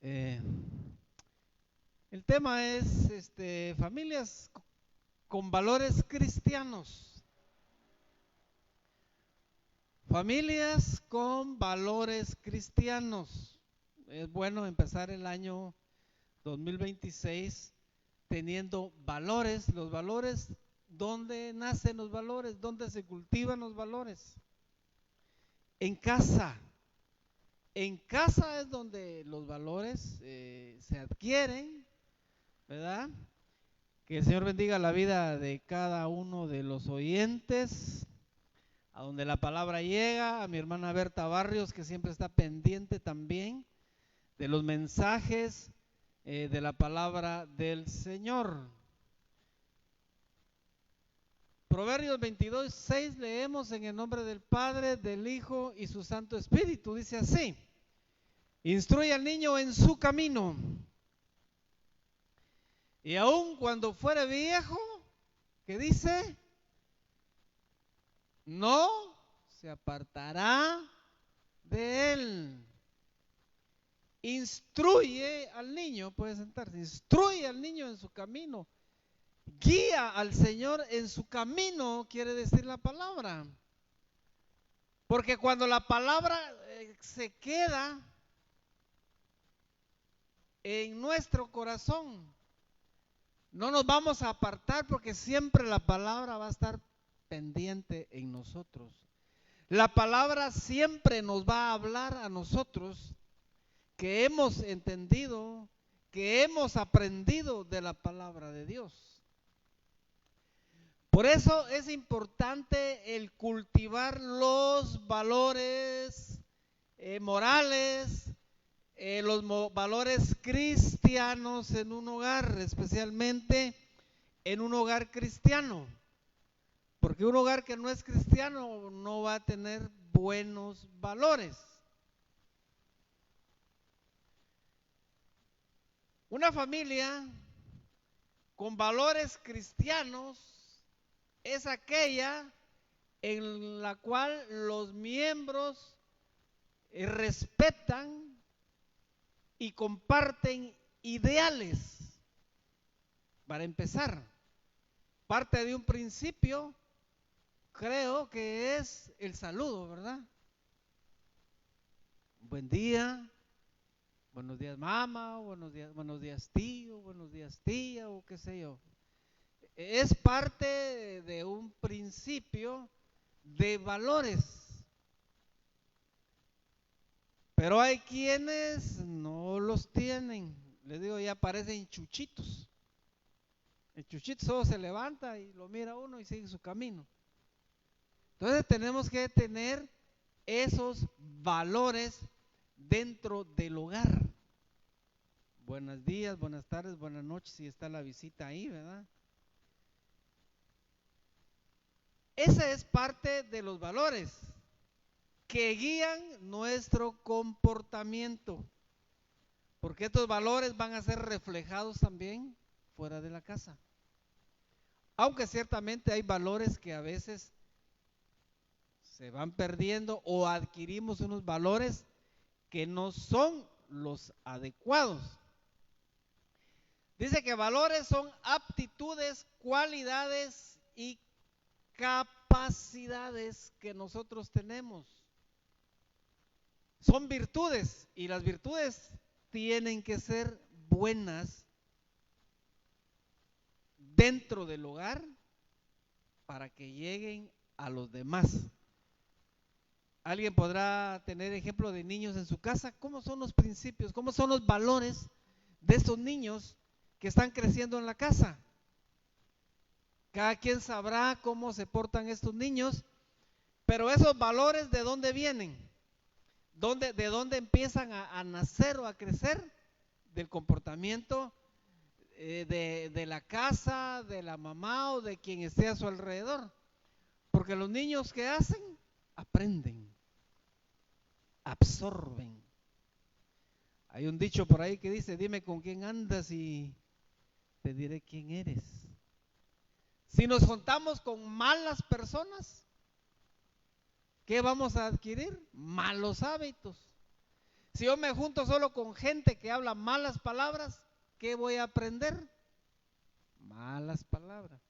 Eh, el tema es familias con valores cristianos. Familias con valores cristianos. Es bueno empezar el año 2026 teniendo valores. Los valores, ¿dónde nacen los valores? ¿Dónde se cultivan los valores? En casa. En casa es donde los valores se adquieren, ¿verdad? Que el Señor bendiga la vida de cada uno de los oyentes, a donde la palabra llega, a mi hermana Berta Barrios, que siempre está pendiente también de los mensajes de la palabra del Señor. Proverbios 22:6 leemos: en el nombre del Padre, del Hijo y su Santo Espíritu. Dice así: instruye al niño en su camino, y aun cuando fuere viejo, ¿qué dice? No se apartará de él. Instruye al niño, puede sentarse, instruye al niño en su camino. Guía al Señor en su camino, quiere decir la palabra. Porque cuando la palabra se queda en nuestro corazón, no nos vamos a apartar, porque siempre la palabra va a estar pendiente en nosotros. La palabra siempre nos va a hablar a nosotros, que hemos entendido, que hemos aprendido de la palabra de Dios. Por eso es importante el cultivar los valores morales, valores cristianos en un hogar, especialmente en un hogar cristiano. Porque un hogar que no es cristiano no va a tener buenos valores. Una familia con valores cristianos es aquella en la cual los miembros respetan y comparten ideales. Para empezar, parte de un principio, creo que es el saludo, ¿verdad? Buen día, buenos días mamá, buenos días tío, buenos días tía, o qué sé yo. Es parte de un principio de valores. Pero hay quienes no los tienen. Les digo, ya parecen chuchitos. El chuchito solo se levanta y lo mira uno y sigue su camino. Entonces tenemos que tener esos valores dentro del hogar. Buenos días, buenas tardes, buenas noches, si está la visita ahí, ¿verdad? Esa es parte de los valores que guían nuestro comportamiento, porque estos valores van a ser reflejados también fuera de la casa. Aunque ciertamente hay valores que a veces se van perdiendo, o adquirimos unos valores que no son los adecuados. Dice que valores son aptitudes, cualidades y capacidades que nosotros tenemos. Son virtudes, y las virtudes tienen que ser buenas dentro del hogar para que lleguen a los demás. Alguien podrá tener ejemplo de niños en su casa. ¿Cómo son los principios? ¿Cómo son los valores de estos niños que están creciendo en la casa? Cada quien sabrá cómo se portan estos niños, pero esos valores, ¿de dónde vienen? ¿De dónde empiezan a nacer o a crecer? Del comportamiento de la casa, de la mamá o de quien esté a su alrededor. Porque los niños, ¿qué hacen? Aprenden, absorben. Hay un dicho por ahí que dice: dime con quién andas y te diré quién eres. Si nos juntamos con malas personas, ¿qué vamos a adquirir? Malos hábitos. Si yo me junto solo con gente que habla malas palabras, ¿qué voy a aprender? Malas palabras.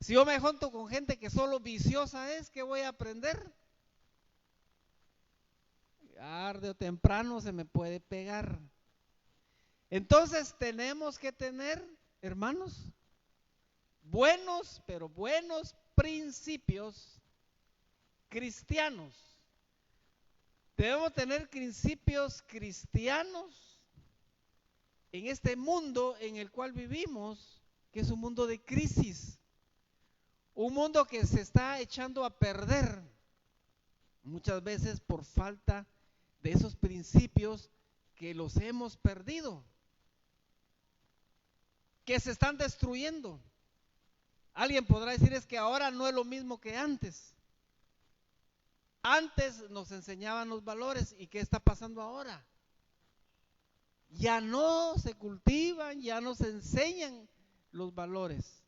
Si yo me junto con gente que solo viciosa es, ¿qué voy a aprender? Tarde o temprano se me puede pegar. Entonces tenemos que tener, hermanos, buenos, pero buenos principios cristianos. Debemos tener principios cristianos en este mundo en el cual vivimos, que es un mundo de crisis, un mundo que se está echando a perder, muchas veces por falta de esos principios que los hemos perdido, que se están destruyendo. Alguien podrá decir, es que ahora no es lo mismo que antes. Antes nos enseñaban los valores, ¿y qué está pasando ahora? Ya no se cultivan, ya no se enseñan los valores.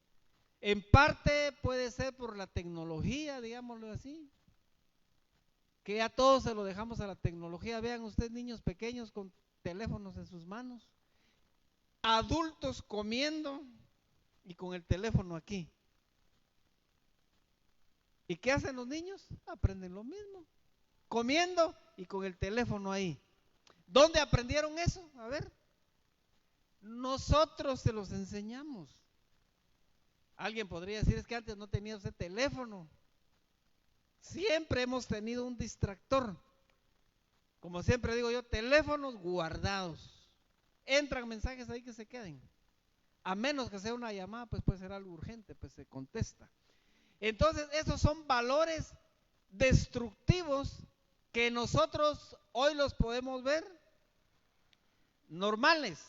En parte puede ser por la tecnología, digámoslo así, que ya todos se lo dejamos a la tecnología. Vean ustedes niños pequeños con teléfonos en sus manos, adultos comiendo y con el teléfono aquí. ¿Y qué hacen los niños? Aprenden lo mismo, comiendo y con el teléfono ahí. ¿Dónde aprendieron eso? A ver, nosotros se los enseñamos. Alguien podría decir, es que antes no tenía ese teléfono. Siempre hemos tenido un distractor. Como siempre digo yo, teléfonos guardados. Entran mensajes ahí que se queden. A menos que sea una llamada, pues puede ser algo urgente, pues se contesta. Entonces, esos son valores destructivos que nosotros hoy los podemos ver normales.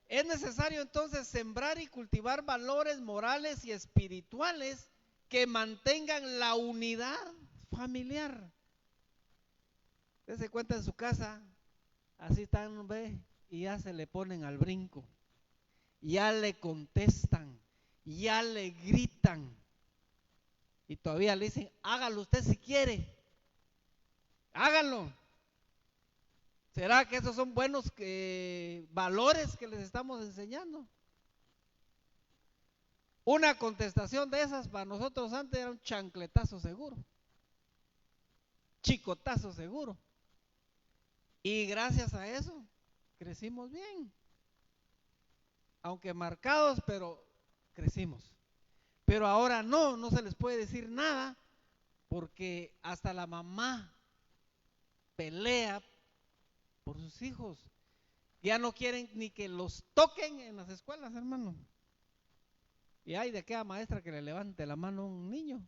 Es necesario entonces sembrar y cultivar valores morales y espirituales que mantengan la unidad familiar. Usted se cuenta en su casa, así están, ve, y ya se le ponen al brinco, ya le contestan, ya le gritan, y todavía le dicen, hágalo usted si quiere, háganlo. ¿Será que esos son buenos valores que les estamos enseñando? Una contestación de esas para nosotros antes era un chancletazo seguro, chicotazo seguro. Y gracias a eso crecimos bien. Aunque marcados, pero crecimos. Pero ahora no se les puede decir nada porque hasta la mamá pelea por sus hijos. Ya no quieren ni que los toquen en las escuelas, hermano. Y hay de aquella maestra que le levante la mano a un niño.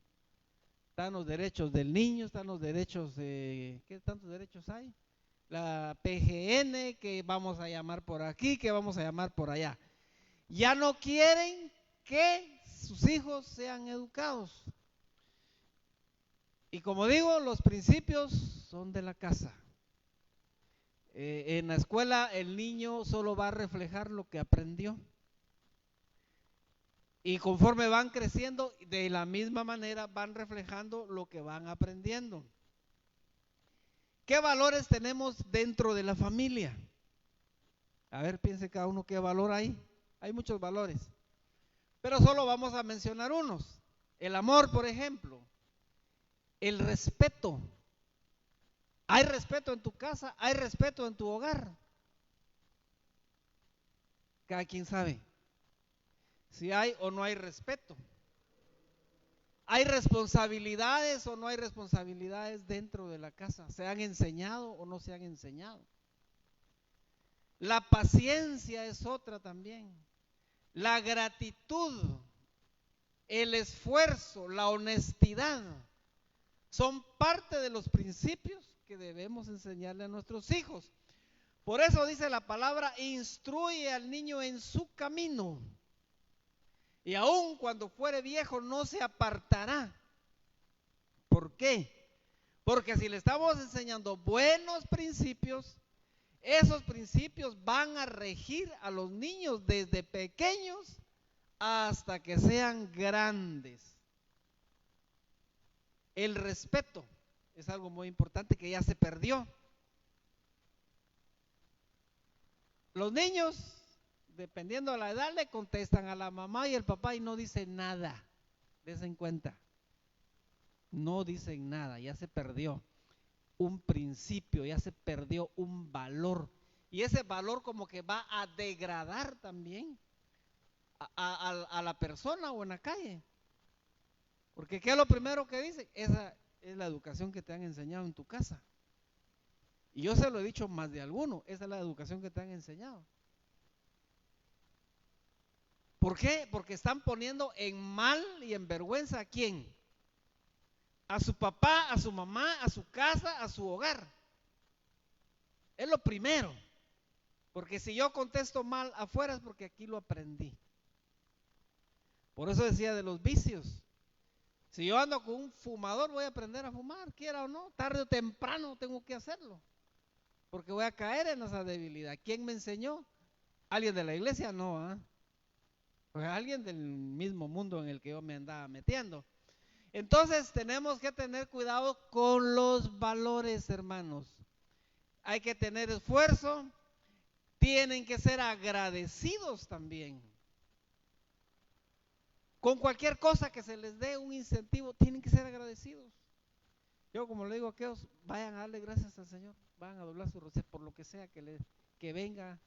Están los derechos del niño, están los derechos, ¿qué tantos derechos hay? La PGN, que vamos a llamar por aquí, que vamos a llamar por allá. Ya no quieren que sus hijos sean educados. Y como digo, los principios son de la casa. En la escuela el niño solo va a reflejar lo que aprendió. Y conforme van creciendo, de la misma manera van reflejando lo que van aprendiendo. ¿Qué valores tenemos dentro de la familia? A ver, piense cada uno qué valor hay. Hay muchos valores, pero solo vamos a mencionar unos. El amor, por ejemplo. El respeto. ¿Hay respeto en tu casa? ¿Hay respeto en tu hogar? Cada quien sabe si hay o no hay respeto. ¿Hay responsabilidades o no hay responsabilidades dentro de la casa? ¿Se han enseñado o no se han enseñado? La paciencia es otra también. La gratitud, el esfuerzo, la honestidad son parte de los principios que debemos enseñarle a nuestros hijos. Por eso dice la palabra, instruye al niño en su camino, y aun cuando fuere viejo no se apartará. ¿Por qué? Porque si le estamos enseñando buenos principios, esos principios van a regir a los niños desde pequeños hasta que sean grandes. El respeto es algo muy importante que ya se perdió. Los niños, dependiendo de la edad, le contestan a la mamá y el papá y no dicen nada. Desen cuenta. No dicen nada, ya se perdió un principio, ya se perdió un valor. Y ese valor como que va a degradar también a la persona o en la calle. Porque ¿qué es lo primero que dicen? Esa es la educación que te han enseñado en tu casa. Y yo se lo he dicho más de alguno, esa es la educación que te han enseñado. ¿Por qué? Porque están poniendo en mal y en vergüenza a quién. A su papá, a su mamá, a su casa, a su hogar. Es lo primero. Porque si yo contesto mal afuera es porque aquí lo aprendí. Por eso decía de los vicios. Si yo ando con un fumador voy a aprender a fumar, quiera o no. Tarde o temprano tengo que hacerlo. Porque voy a caer en esa debilidad. ¿Quién me enseñó? ¿Alguien de la iglesia? No, ¿eh? Pues alguien del mismo mundo en el que yo me andaba metiendo. Entonces tenemos que tener cuidado con los valores, hermanos. Hay que tener esfuerzo, tienen que ser agradecidos también. Con cualquier cosa que se les dé un incentivo, tienen que ser agradecidos. Yo como le digo a aquellos, vayan a darle gracias al Señor, vayan a doblar su rodilla por lo que sea que venga,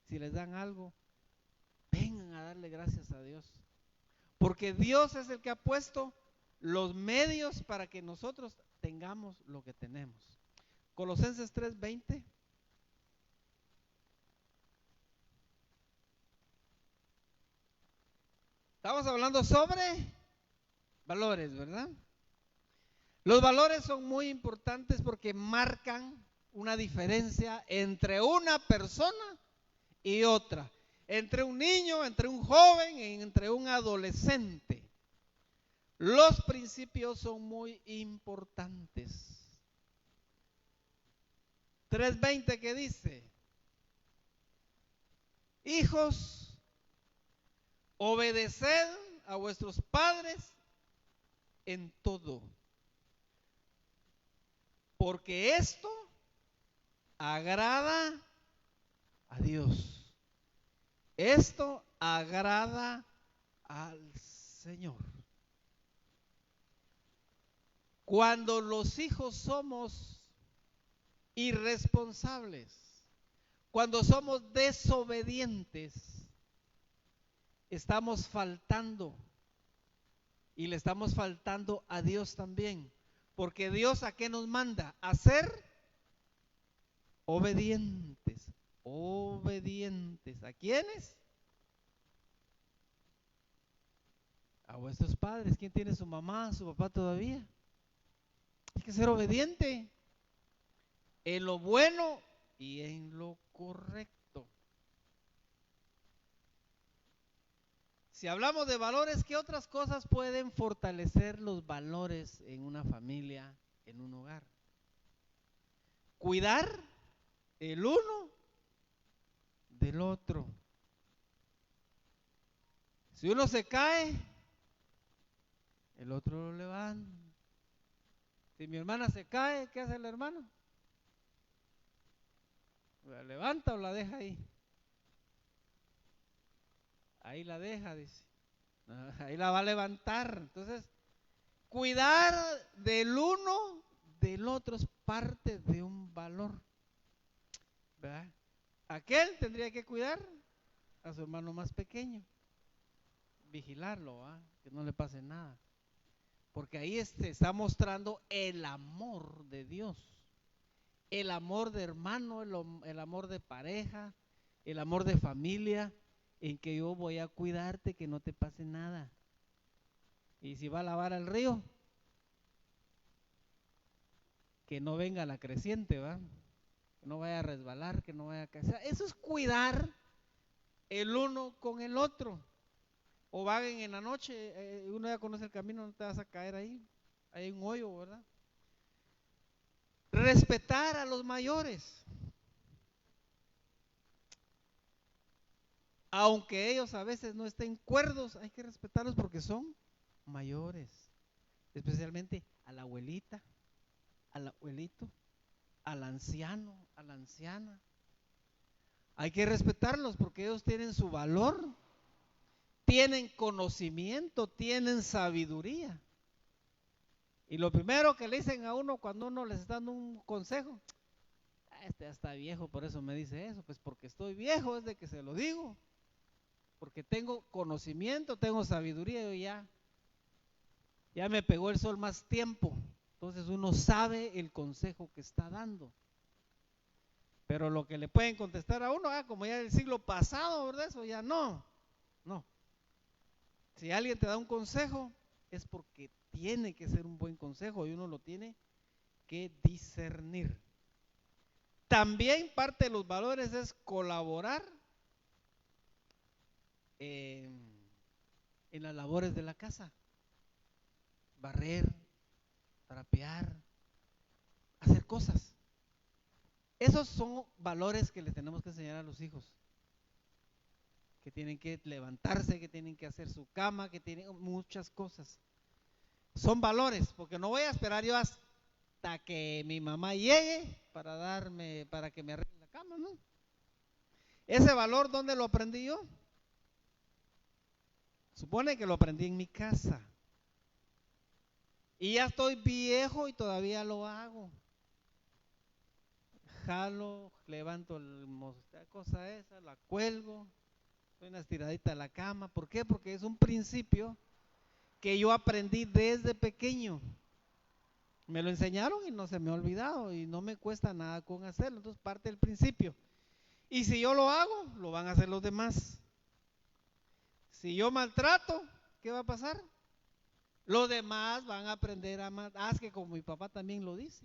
si les dan algo, vengan a darle gracias a Dios. Porque Dios es el que ha puesto los medios para que nosotros tengamos lo que tenemos. Colosenses 3:20. Estamos hablando sobre valores, ¿verdad? Los valores son muy importantes porque marcan una diferencia entre una persona y otra, entre un niño, entre un joven, entre un adolescente. Los principios son muy importantes. 3:20 que dice, hijos, obedeced a vuestros padres en todo, porque esto agrada a Dios. Esto agrada al Señor. Cuando los hijos somos irresponsables, cuando somos desobedientes, estamos faltando y le estamos faltando a Dios también. Porque Dios ¿a qué nos manda? A ser obedientes. Obedientes. ¿A quiénes? A vuestros padres. ¿Quién tiene su mamá, su papá todavía? Hay que ser obediente en lo bueno y en lo correcto. Si hablamos de valores, ¿qué otras cosas pueden fortalecer los valores en una familia, en un hogar? Cuidar el uno del otro. Si uno se cae, el otro lo levanta. Si mi hermana se cae, ¿qué hace el hermano? ¿La levanta o la deja ahí? Ahí la deja, dice. Ahí la va a levantar. Entonces, cuidar del uno del otro es parte de un valor, ¿verdad? Aquel tendría que cuidar a su hermano más pequeño, vigilarlo, ¿verdad? Que no le pase nada. Porque ahí está mostrando el amor de Dios, el amor de hermano, el amor de pareja, el amor de familia, en que yo voy a cuidarte que no te pase nada. Y si va a lavar al río, que no venga la creciente, ¿va? Que no vaya a resbalar, que no vaya a caer. Eso es cuidar el uno con el otro. O vaguen en la noche, uno ya conoce el camino, no te vas a caer ahí. Hay un hoyo, ¿verdad? Respetar a los mayores. Aunque ellos a veces no estén cuerdos, hay que respetarlos porque son mayores. Especialmente a la abuelita, al abuelito, al anciano, a la anciana. Hay que respetarlos porque ellos tienen su valor, tienen conocimiento, tienen sabiduría. Y lo primero que le dicen a uno cuando uno les está dando un consejo: este ya está viejo, por eso me dice eso. Pues porque estoy viejo es de que se lo digo, porque tengo conocimiento, tengo sabiduría. Yo ya me pegó el sol más tiempo, entonces uno sabe el consejo que está dando. Pero lo que le pueden contestar a uno, como ya del siglo pasado, ¿verdad? Eso ya no. Si alguien te da un consejo, es porque tiene que ser un buen consejo y uno lo tiene que discernir. También parte de los valores es colaborar en las labores de la casa. Barrer, trapear, hacer cosas. Esos son valores que le tenemos que enseñar a los hijos. Que tienen que levantarse, que tienen que hacer su cama, que tienen muchas cosas. Son valores, porque no voy a esperar yo hasta que mi mamá llegue para que me arregle la cama, ¿no? Ese valor, ¿dónde lo aprendí yo? Supone que lo aprendí en mi casa. Y ya estoy viejo y todavía lo hago. Jalo, levanto la cosa esa, la cuelgo, doy una estiradita a la cama. ¿Por qué? Porque es un principio que yo aprendí desde pequeño. Me lo enseñaron y no se me ha olvidado y no me cuesta nada con hacerlo. Entonces parte del principio. Y si yo lo hago, lo van a hacer los demás. Si yo maltrato, ¿qué va a pasar? Los demás van a aprender a maltratar. Es que como mi papá también lo dice.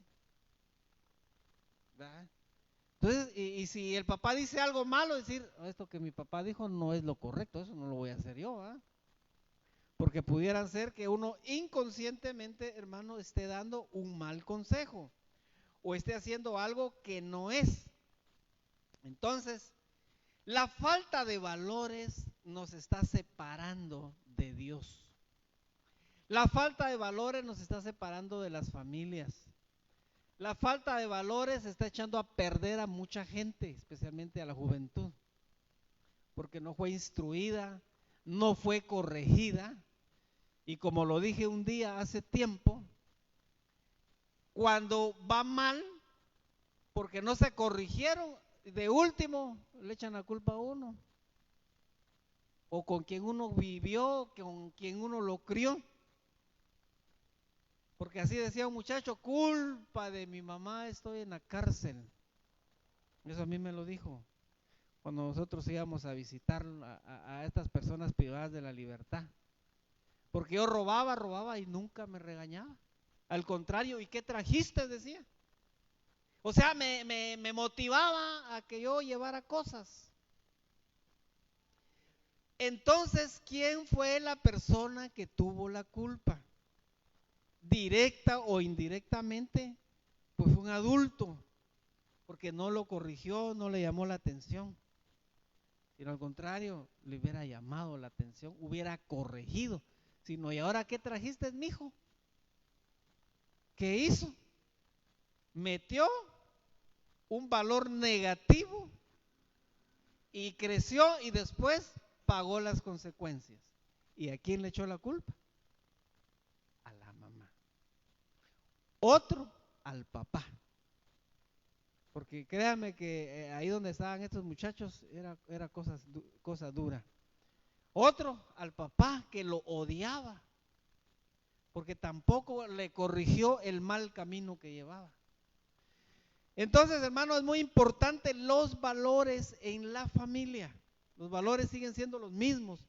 ¿Verdad? Entonces, y si el papá dice algo malo, decir: esto que mi papá dijo no es lo correcto, eso no lo voy a hacer yo, ¿verdad? Porque pudiera ser que uno inconscientemente, hermano, esté dando un mal consejo o esté haciendo algo que no es. Entonces, la falta de valores nos está separando de Dios. La falta de valores nos está separando de las familias. La falta de valores está echando a perder a mucha gente, especialmente a la juventud, porque no fue instruida, no fue corregida. Y como lo dije un día hace tiempo, cuando va mal, porque no se corrigieron, de último le echan la culpa a uno, o con quien uno vivió, con quien uno lo crió. Porque así decía un muchacho: culpa de mi mamá estoy en la cárcel. Eso a mí me lo dijo cuando nosotros íbamos a visitar a estas personas privadas de la libertad. Porque yo robaba y nunca me regañaba. Al contrario: ¿y qué trajiste?, decía. O sea, me motivaba a que yo llevara cosas. Entonces, ¿quién fue la persona que tuvo la culpa? Directa o indirectamente, pues fue un adulto, porque no lo corrigió, no le llamó la atención, sino al contrario, le hubiera llamado la atención, hubiera corregido. Sino: ¿y ahora qué trajiste, mijo? ¿Qué hizo? Metió un valor negativo y creció y después pagó las consecuencias. ¿Y a quién le echó la culpa? A la mamá. Otro, al papá. Porque créanme que ahí donde estaban estos muchachos era cosa dura. Otro, al papá, que lo odiaba, porque tampoco le corrigió el mal camino que llevaba. Entonces, hermano, es muy importante los valores en la familia. Los valores siguen siendo los mismos.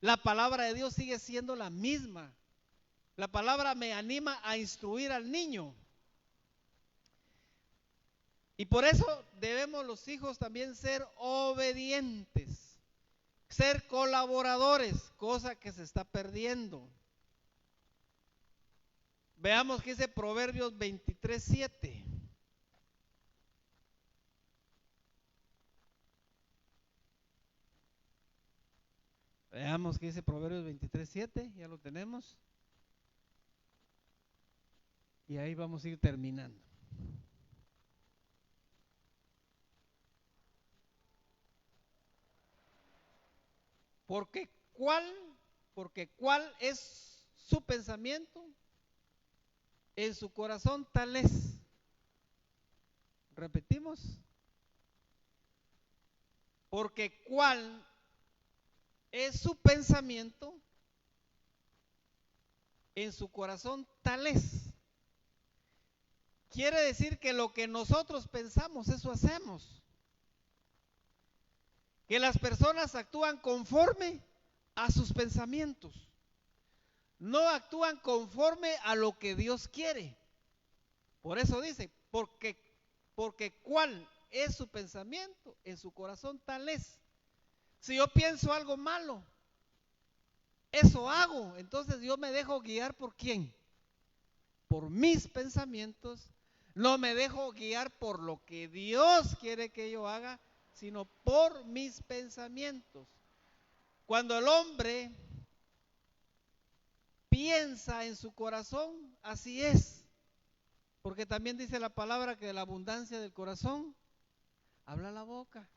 La palabra de Dios sigue siendo la misma. La palabra me anima a instruir al niño. Y por eso debemos los hijos también ser obedientes, ser colaboradores, cosa que se está perdiendo. Veamos qué dice Proverbios 23:7. Veamos qué dice Proverbios 23:7, ya lo tenemos. Y ahí vamos a ir terminando. Porque cuál es su pensamiento, en su corazón tal es. Repetimos. Porque cuál es su pensamiento, en su corazón tal es. Quiere decir que lo que nosotros pensamos, eso hacemos. Que las personas actúan conforme a sus pensamientos. No actúan conforme a lo que Dios quiere. Por eso dice, porque cuál es su pensamiento, en su corazón tal es. Si yo pienso algo malo, eso hago. Entonces yo me dejo guiar por quién. Por mis pensamientos. No me dejo guiar por lo que Dios quiere que yo haga, sino por mis pensamientos. Cuando el hombre piensa en su corazón, así es. Porque también dice la palabra que de la abundancia del corazón habla la boca.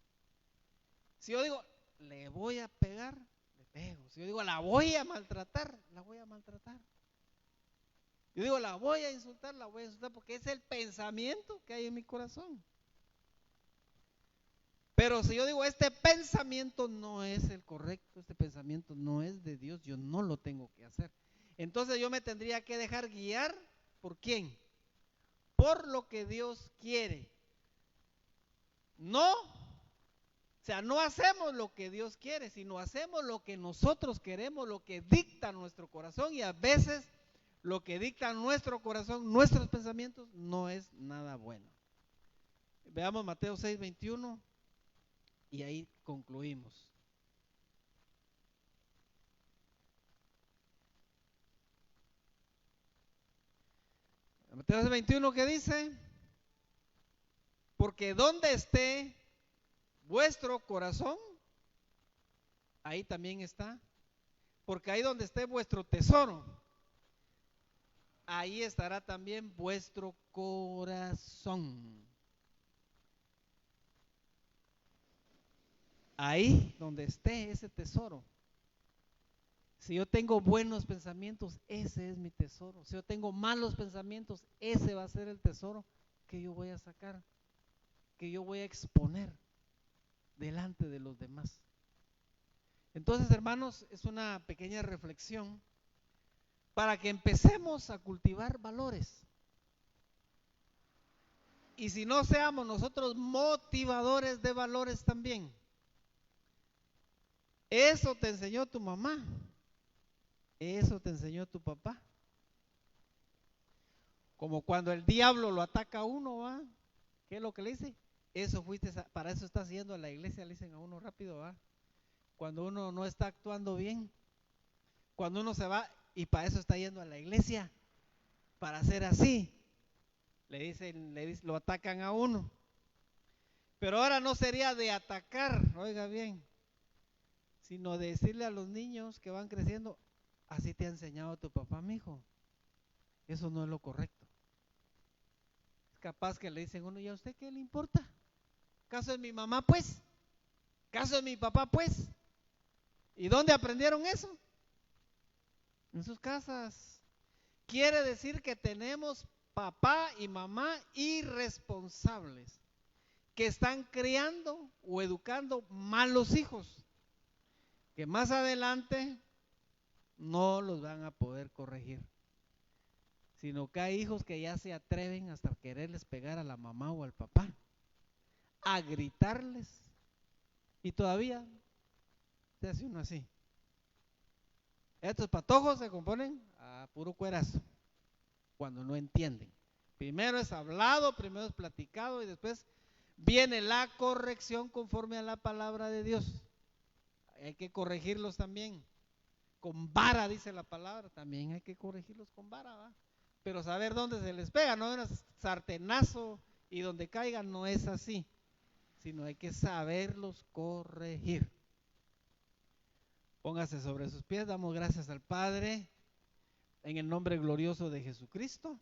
Si yo digo, le voy a pegar, le pego. Si yo digo, la voy a maltratar, la voy a maltratar. Yo digo, la voy a insultar, porque es el pensamiento que hay en mi corazón. Pero si yo digo, este pensamiento no es el correcto, este pensamiento no es de Dios, yo no lo tengo que hacer. Entonces yo me tendría que dejar guiar, ¿por quién? Por lo que Dios quiere. No, o sea, no hacemos lo que Dios quiere, sino hacemos lo que nosotros queremos, lo que dicta nuestro corazón, y a veces lo que dicta nuestro corazón, nuestros pensamientos, no es nada bueno. Veamos Mateo 6:21 y ahí concluimos. Mateo 6:21, ¿qué dice? Porque donde esté vuestro corazón, ahí también está. Porque ahí donde esté vuestro tesoro, ahí estará también vuestro corazón. Ahí donde esté ese tesoro. Si yo tengo buenos pensamientos, ese es mi tesoro. Si yo tengo malos pensamientos, ese va a ser el tesoro que yo voy a sacar, que yo voy a exponer delante de los demás. Entonces, hermanos, es una pequeña reflexión para que empecemos a cultivar valores. Y si no, seamos nosotros motivadores de valores también. Eso te enseñó tu mamá. Eso te enseñó tu papá. Como cuando el diablo lo ataca a uno, ¿va? ¿Qué es lo que le dice? Eso para eso estás yendo a la iglesia, le dicen a uno rápido, ¿va? Cuando uno no está actuando bien, cuando uno se va y para eso está yendo a la iglesia, para hacer así, lo atacan a uno. Pero ahora no sería de atacar, oiga bien, sino de decirle a los niños que van creciendo, así te ha enseñado tu papá, mijo. Eso no es lo correcto. Es capaz que le dicen uno, ¿y a usted qué le importa? ¿Caso de mi mamá, pues? ¿Caso de mi papá, pues? ¿Y dónde aprendieron eso? En sus casas. Quiere decir que tenemos papá y mamá irresponsables que están criando o educando malos hijos, que más adelante no los van a poder corregir, sino que hay hijos que ya se atreven hasta quererles pegar a la mamá o al papá, a gritarles, y todavía se hace uno así. Estos patojos se componen a puro cuerazo cuando no entienden. Primero es hablado, primero es platicado y después viene la corrección conforme a la palabra de Dios. Hay que corregirlos también. Con vara, dice la palabra, también hay que corregirlos con vara, ¿va? Pero saber dónde se les pega, no es un sartenazo y donde caigan, no es así, sino hay que saberlos corregir. Póngase sobre sus pies, damos gracias al Padre en el nombre glorioso de Jesucristo.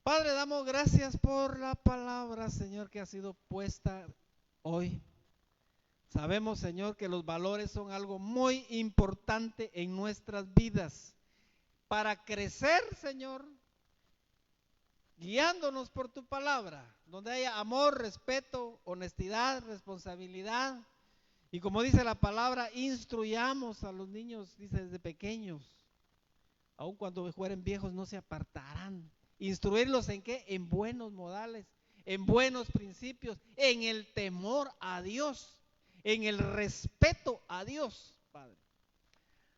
Padre, damos gracias por la palabra, Señor, que ha sido puesta hoy. Sabemos, Señor, que los valores son algo muy importante en nuestras vidas. Para crecer, Señor, guiándonos por tu palabra, donde haya amor, respeto, honestidad, responsabilidad. Y como dice la palabra, instruyamos a los niños, dice, desde pequeños. Aun cuando fueren viejos no se apartarán. ¿Instruirlos en qué? En buenos modales, en buenos principios, en el temor a Dios, en el respeto a Dios, Padre.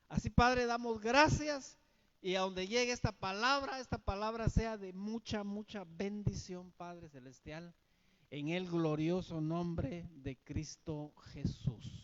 Así, Padre, damos gracias y a donde llegue esta palabra sea de mucha, mucha bendición, Padre Celestial, en el glorioso nombre de Cristo Jesús.